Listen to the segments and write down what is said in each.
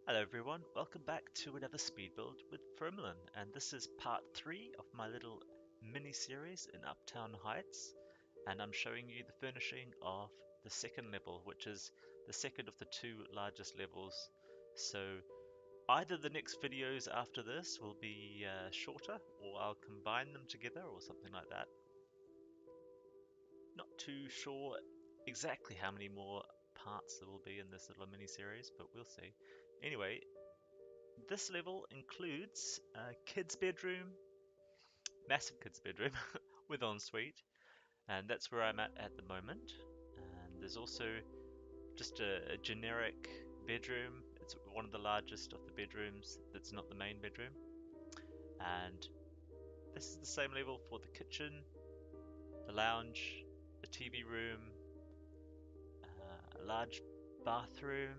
Hello everyone, welcome back to another speed build with Frimlin, and this is part 3 of my little mini-series in Uptown Heights, and I'm showing you the furnishing of the second level, which is the second of the two largest levels. So either the next videos after this will be shorter, or I'll combine them together or something like that. Not too sure exactly how many more parts there will be in this little mini-series, but we'll see. Anyway, this level includes a kid's bedroom, massive kid's bedroom with ensuite, and that's where I'm at the moment. And there's also just a generic bedroom. It's one of the largest of the bedrooms that's not the main bedroom. And this is the same level for the kitchen, the lounge, the TV room, a large bathroom,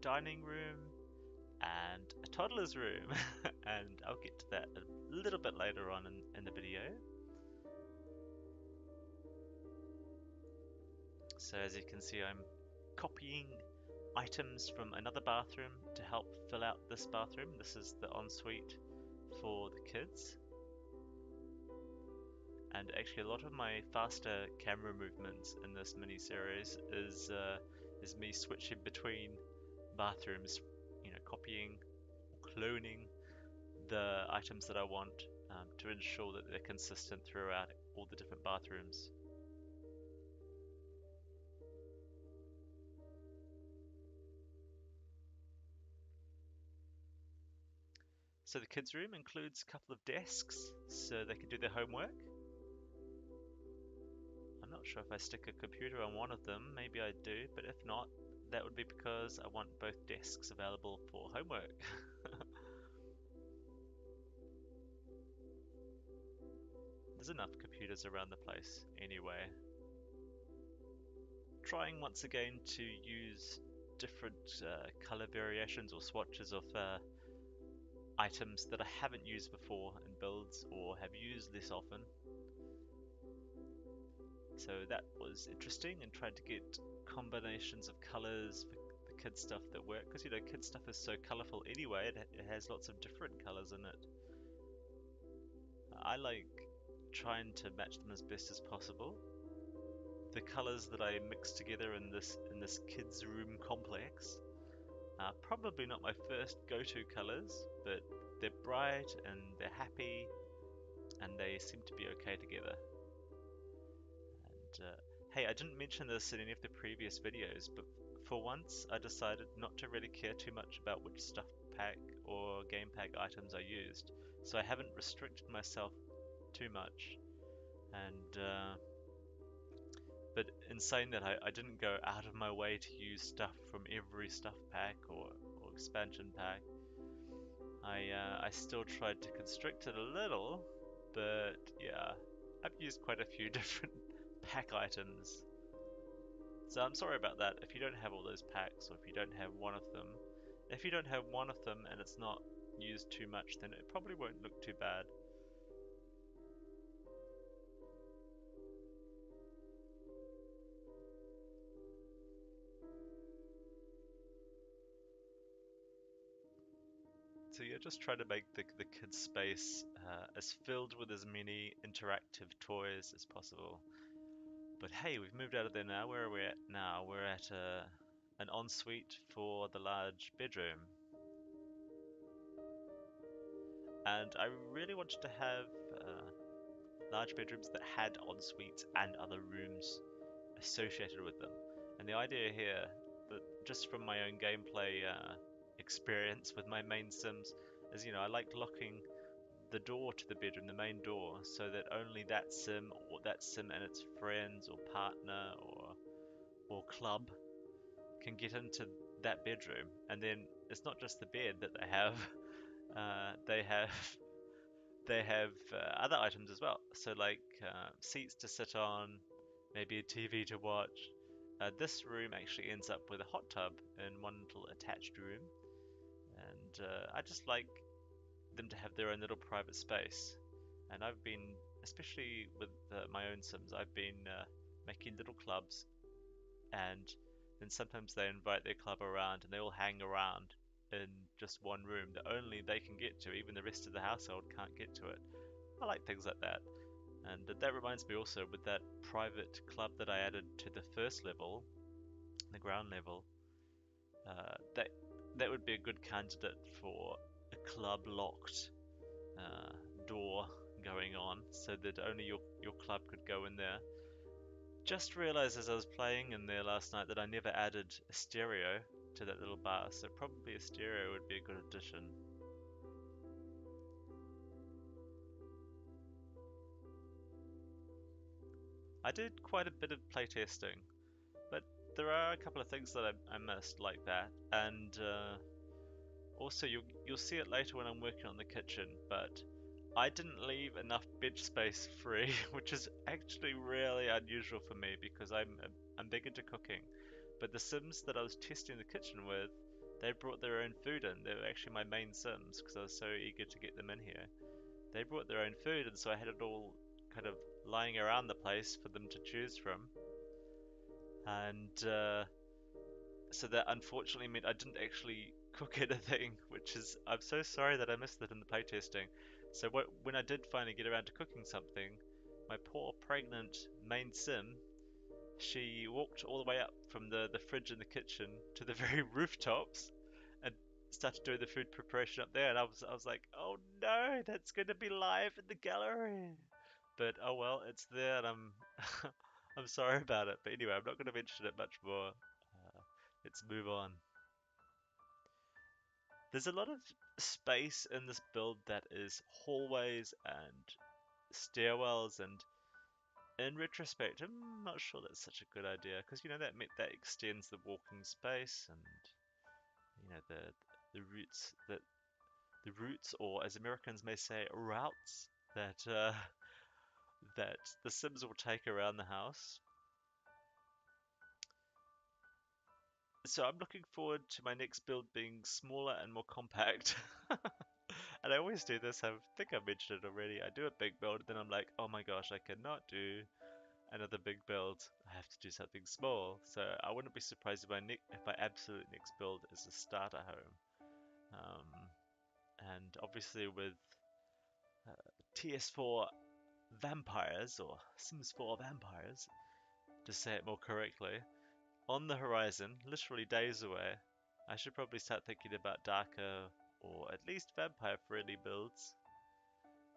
dining room, and a toddler's room. And I'll get to that a little bit later on in the video. So as you can see, I'm copying items from another bathroom to help fill out this bathroom. This is the ensuite for the kids. And actually a lot of my faster camera movements in this mini-series is me switching between bathrooms, copying, cloning the items that I want to ensure that they're consistent throughout all the different bathrooms. So the kids' room includes a couple of desks so they can do their homework. I'm not sure if I stick a computer on one of them, maybe I do, but if not, that would be because I want both desks available for homework. There's enough computers around the place anyway. Trying once again to use different color variations or swatches of items that I haven't used before in builds or have used less often. So that was interesting, and tried to get combinations of colors for the kids stuff that work, because kids stuff is so colorful anyway. It has lots of different colors in it. I like trying to match them as best as possible. The colors that I mix together in this kids room complex are probably not my first go-to colors, but they're bright and they're happy and they seem to be okay together. And hey, I didn't mention this in any of the previous videos, but for once I decided not to really care too much about which stuff pack or game pack items I used, so I haven't restricted myself too much. And but in saying that, I didn't go out of my way to use stuff from every stuff pack or expansion pack. I still tried to constrict it a little, but yeah, I've used quite a few different pack items. So I'm sorry about that if you don't have all those packs, or if you don't have one of them. If you don't have one of them and it's not used too much, then it probably won't look too bad. So yeah, just try to make the kids' space as filled with as many interactive toys as possible. But hey, we've moved out of there now. Where are we at now? We're at an ensuite for the large bedroom. And I really wanted to have large bedrooms that had en-suites and other rooms associated with them. And the idea here, that just from my own gameplay experience with my main sims, is I like locking the door to the bedroom, the main door, so that only that sim or that sim and its friends or partner or club can get into that bedroom. And then it's not just the bed that they have, they have other items as well. So like seats to sit on, maybe a TV to watch. This room actually ends up with a hot tub in one little attached room, and I just like them to have their own little private space. And I've been, especially with my own Sims, I've been making little clubs, and then sometimes they invite their club around and they all hang around in just one room that only they can get to, even the rest of the household can't get to it. I like things like that. And that reminds me also, with that private club that I added to the first level, the ground level, that would be a good candidate for a club locked uh, door going on, so that only your club could go in there. Just realized as I was playing in there last night that I never added a stereo to that little bar, so probably a stereo would be a good addition. I did quite a bit of playtesting, but there are a couple of things that I missed like that, and also you'll see it later when I'm working on the kitchen, but I didn't leave enough bench space free, which is actually really unusual for me because I'm big into cooking. But the Sims that I was testing the kitchen with, they brought their own food in. They were actually my main Sims because I was so eager to get them in here. They brought their own food, and so I had it all kind of lying around the place for them to choose from. And so that unfortunately meant I didn't actually cook anything, which is, I'm so sorry that I missed that in the playtesting. So when I did finally get around to cooking something, my poor pregnant main sim, she walked all the way up from the fridge in the kitchen to the very rooftops and started doing the food preparation up there, and I was like, oh no, that's going to be live in the gallery. But oh well, it's there, and I'm I'm sorry about it. But anyway, I'm not going to mention it much more. Let's move on. There's a lot of space in this build that is hallways and stairwells, and in retrospect, I'm not sure that's such a good idea because that extends the walking space, and the routes, or as Americans may say, routes that the Sims will take around the house. So I'm looking forward to my next build being smaller and more compact. And I always do this. I think I mentioned it already. I do a big build, then I'm like, oh my gosh, I cannot do another big build. I have to do something small. So I wouldn't be surprised if my absolute next build is a starter home. And obviously with TS4 vampires, or Sims 4 vampires, to say it more correctly, on the horizon, literally days away, I should probably start thinking about darker or at least vampire-friendly builds,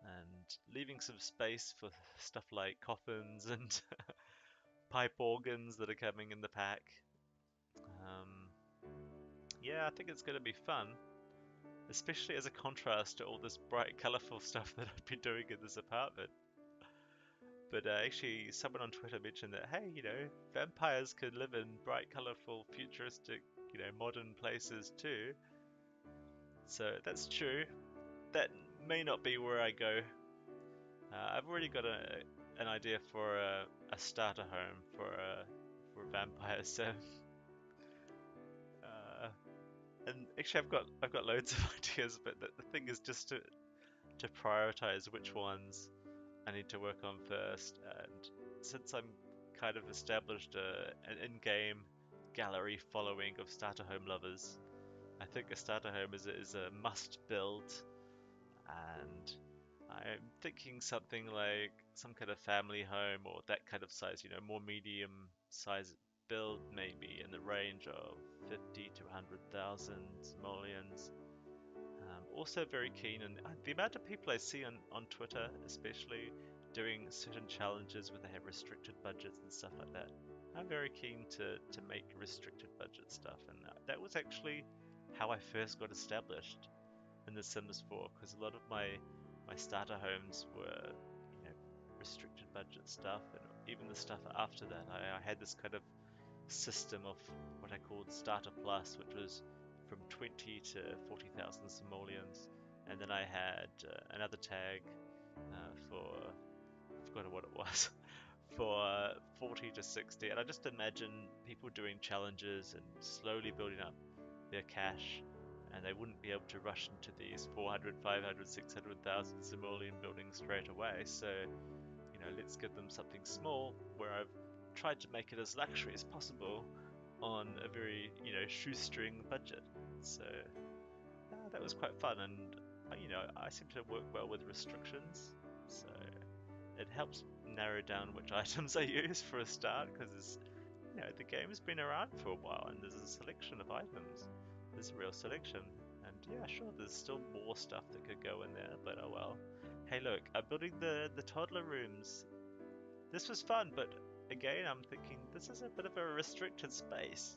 and leaving some space for stuff like coffins and pipe organs that are coming in the pack. Um, yeah, I think it's going to be fun, especially as a contrast to all this bright, colourful stuff that I've been doing in this apartment. But actually, someone on Twitter mentioned that, hey, vampires can live in bright, colourful, futuristic, modern places too. So that's true. That may not be where I go. I've already got an idea for a starter home for vampires. So, and actually, I've got loads of ideas, but the thing is just to prioritize which ones I need to work on first. And since I'm kind of established an in-game gallery following of starter home lovers, I think a starter home is a must build, and I'm thinking something like some kind of family home or that kind of size, more medium size build, maybe in the range of 50 to 100,000 simoleons. Also very keen, and the amount of people I see on Twitter, especially doing certain challenges where they have restricted budgets and stuff like that. I'm very keen to make restricted budget stuff, and that was actually how I first got established in The Sims 4, because a lot of my starter homes were, restricted budget stuff, and even the stuff after that, I had this kind of system of what I called Starter Plus, which was from 20 to 40,000 simoleons, and then I had another tag for, I forgot what it was, for 40 to 60, and I just imagine people doing challenges and slowly building up their cash, and they wouldn't be able to rush into these 400, 500, 600,000 simoleon buildings straight away. So, let's give them something small where I've tried to make it as luxury as possible on a very, shoestring budget. So, that was quite fun, and you know, I seem to work well with restrictions, so it helps narrow down which items I use for a start, because you know, the game's been around for a while and there's a selection of items. There's a real selection. And yeah, sure, there's still more stuff that could go in there, but oh well. Hey look, I'm building the toddler rooms. This was fun, but again, I'm thinking this is a bit of a restricted space.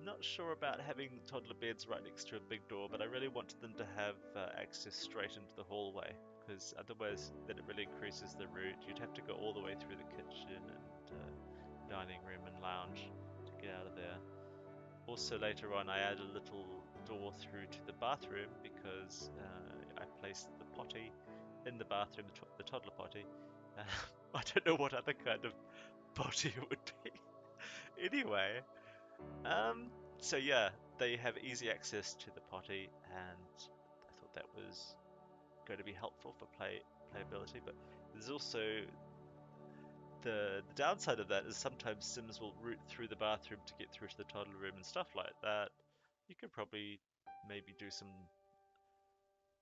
Not sure about having toddler beds right next to a big door, but I really wanted them to have access straight into the hallway, because otherwise then it really increases the route. You'd have to go all the way through the kitchen and dining room and lounge to get out of there. Also later on I added a little door through to the bathroom because I placed the potty in the bathroom, the toddler potty. I don't know what other kind of potty it would be. Anyway, so yeah, they have easy access to the potty, and I thought that was going to be helpful for playability. But there's also the downside of that is sometimes Sims will route through the bathroom to get through to the toddler room and stuff like that. You could probably maybe do some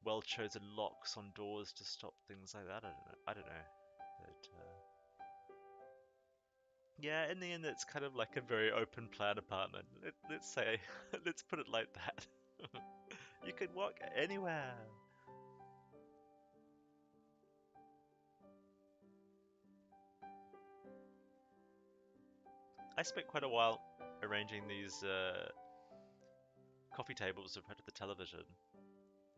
well-chosen locks on doors to stop things like that. I don't know. But yeah, in the end, it's kind of like a very open plan apartment. Let's say, let's put it like that. You can walk anywhere. I spent quite a while arranging these coffee tables in front of the television,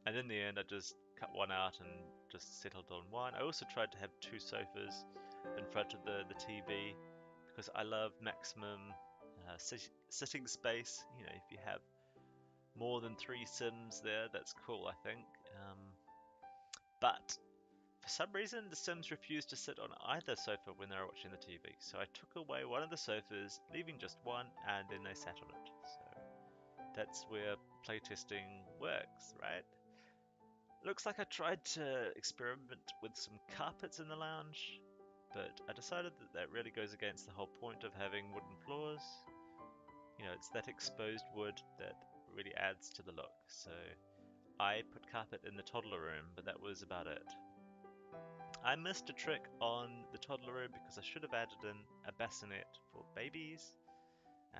and in the end, I just cut one out and just settled on one. I also tried to have two sofas in front of the TV because I love maximum sitting space. You know, if you have more than 3 Sims there, that's cool, I think. But for some reason, the Sims refused to sit on either sofa when they were watching the TV. So I took away one of the sofas, leaving just one, and then they sat on it. So that's where playtesting works, right? Looks like I tried to experiment with some carpets in the lounge, but I decided that that really goes against the whole point of having wooden floors. You know, it's that exposed wood that really adds to the look. So I put carpet in the toddler room, but that was about it. I missed a trick on the toddler room because I should have added in a bassinet for babies,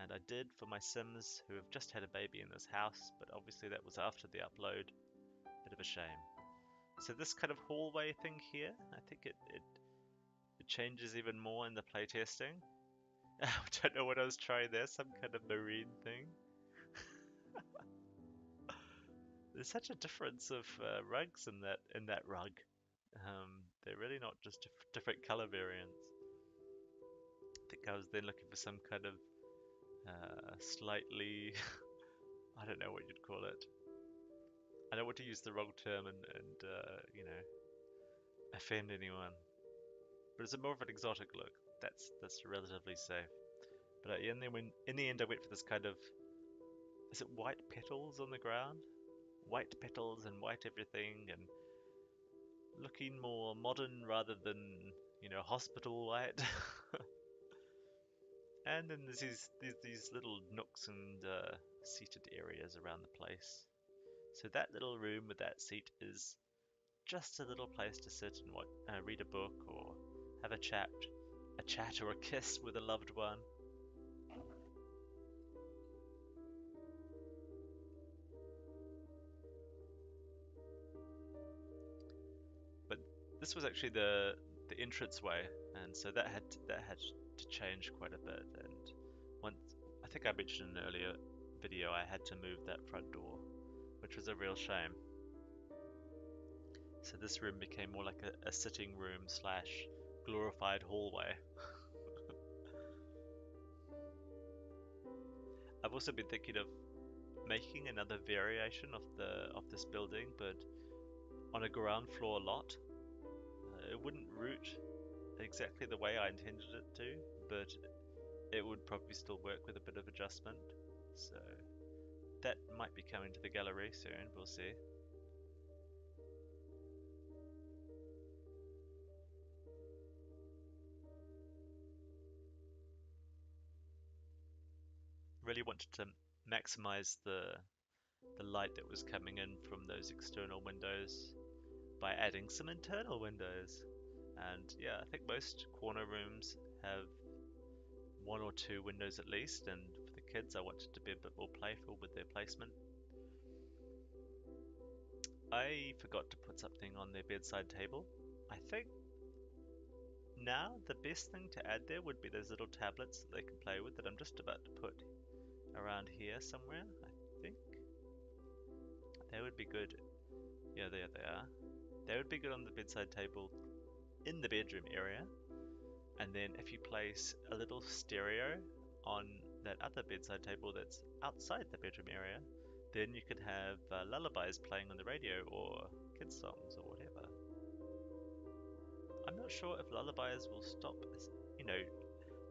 and I did for my Sims who have just had a baby in this house, but obviously that was after the upload. Bit of a shame. So this kind of hallway thing here, I think it changes even more in the playtesting. I don't know what I was trying there, some kind of marine thing. There's such a difference of rugs in that rug. They're really not just different color variants. I think I was then looking for some kind of slightly, I don't know what you'd call it. I don't want to use the wrong term and you know, offend anyone. But it's a more of an exotic look. That's relatively safe. But in the end, I went for this kind of, is it white petals on the ground? White petals and white everything, and looking more modern rather than, you know, hospital white. And then there's these little nooks and seated areas around the place. So that little room with that seat is just a little place to sit and read a book or have a chat or a kiss with a loved one. But this was actually the entranceway, and so that had to change quite a bit. And once, I think I mentioned in an earlier video, I had to move that front door, which was a real shame. So this room became more like a sitting room slash glorified hallway. I've also been thinking of making another variation of this building, but on a ground floor lot. It wouldn't route exactly the way I intended it to, but it would probably still work with a bit of adjustment. So that might be coming to the gallery soon, we'll see. Really wanted to maximize the light that was coming in from those external windows by adding some internal windows. And yeah, I think most corner rooms have one or two windows at least, and for the kids I wanted to be a bit more playful with their placement. I forgot to put something on their bedside table. I think now the best thing to add there would be those little tablets that they can play with that I'm just about to put around here somewhere. I think they would be good. Yeah, there they are. They would be good on the bedside table in the bedroom area. And then if you place a little stereo on that other bedside table that's outside the bedroom area, then you could have lullabies playing on the radio or kids songs or whatever. I'm not sure if lullabies will stop. You know,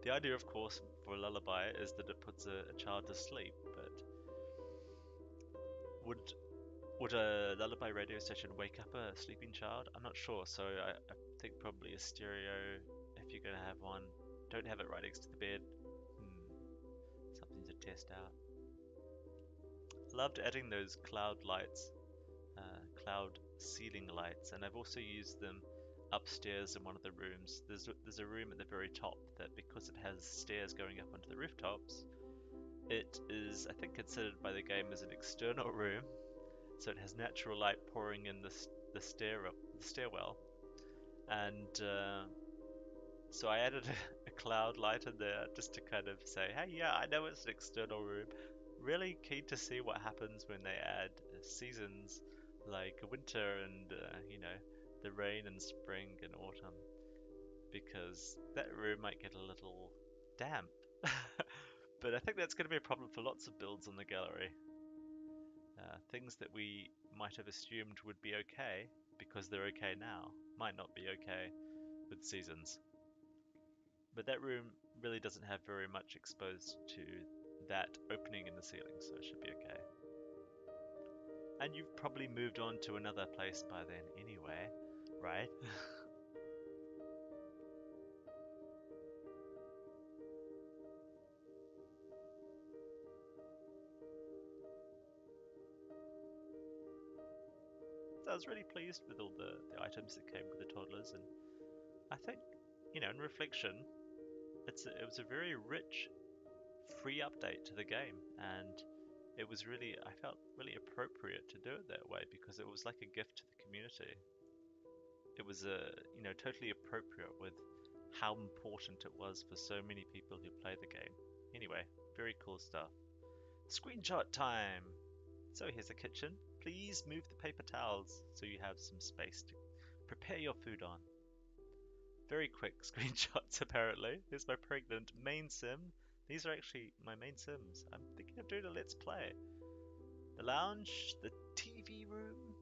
the idea, of course, for a lullaby is that it puts a child to sleep, but would would a lullaby radio station wake up a sleeping child? I'm not sure, so I think probably a stereo, if you're going to have one. Don't have it right next to the bed. Something to test out. Loved adding those cloud lights, cloud ceiling lights, and I've also used them upstairs in one of the rooms. There's a room at the very top that, because it has stairs going up onto the rooftops, it is, I think, considered by the game as an external room, so it has natural light pouring in the stairwell, and so I added a cloud light in there just to kind of say, hey, yeah, I know it's an external room. Really keen to see what happens when they add seasons like winter and, the rain and spring and autumn, because that room might get a little damp. But I think that's going to be a problem for lots of builds on the gallery. Things that we might have assumed would be okay because they're okay now might not be okay with seasons. But that room really doesn't have very much exposed to that opening in the ceiling, so it should be okay. And you've probably moved on to another place by then anyway, right? So I was really pleased with all the items that came with the toddlers, and I think, in reflection, it was a very rich, free update to the game, and I felt really appropriate to do it that way because it was like a gift to the community. It was totally appropriate with how important it was for so many people who play the game. Anyway, very cool stuff. Screenshot time! So here's the kitchen. Please move the paper towels so you have some space to prepare your food on. Very quick screenshots apparently. Here's my pregnant main sim. These are actually my main sims. I'm thinking of doing a let's play. The lounge, the TV room,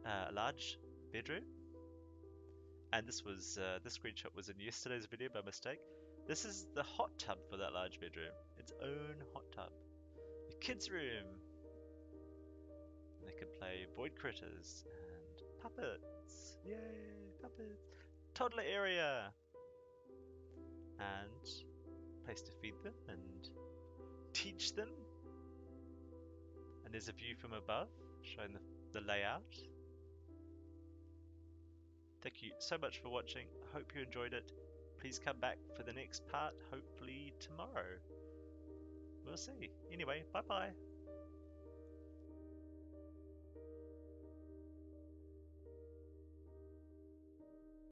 a large bedroom, and this screenshot was in yesterday's video by mistake. This is the hot tub for that large bedroom. Its own hot tub. The kids' room. And they can play Void Critters and puppets. Yay, puppets. Toddler area. And place to feed them and teach them. And there's a view from above showing the layout. Thank you so much for watching. I hope you enjoyed it. Please come back for the next part, hopefully tomorrow. We'll see. Anyway, bye bye.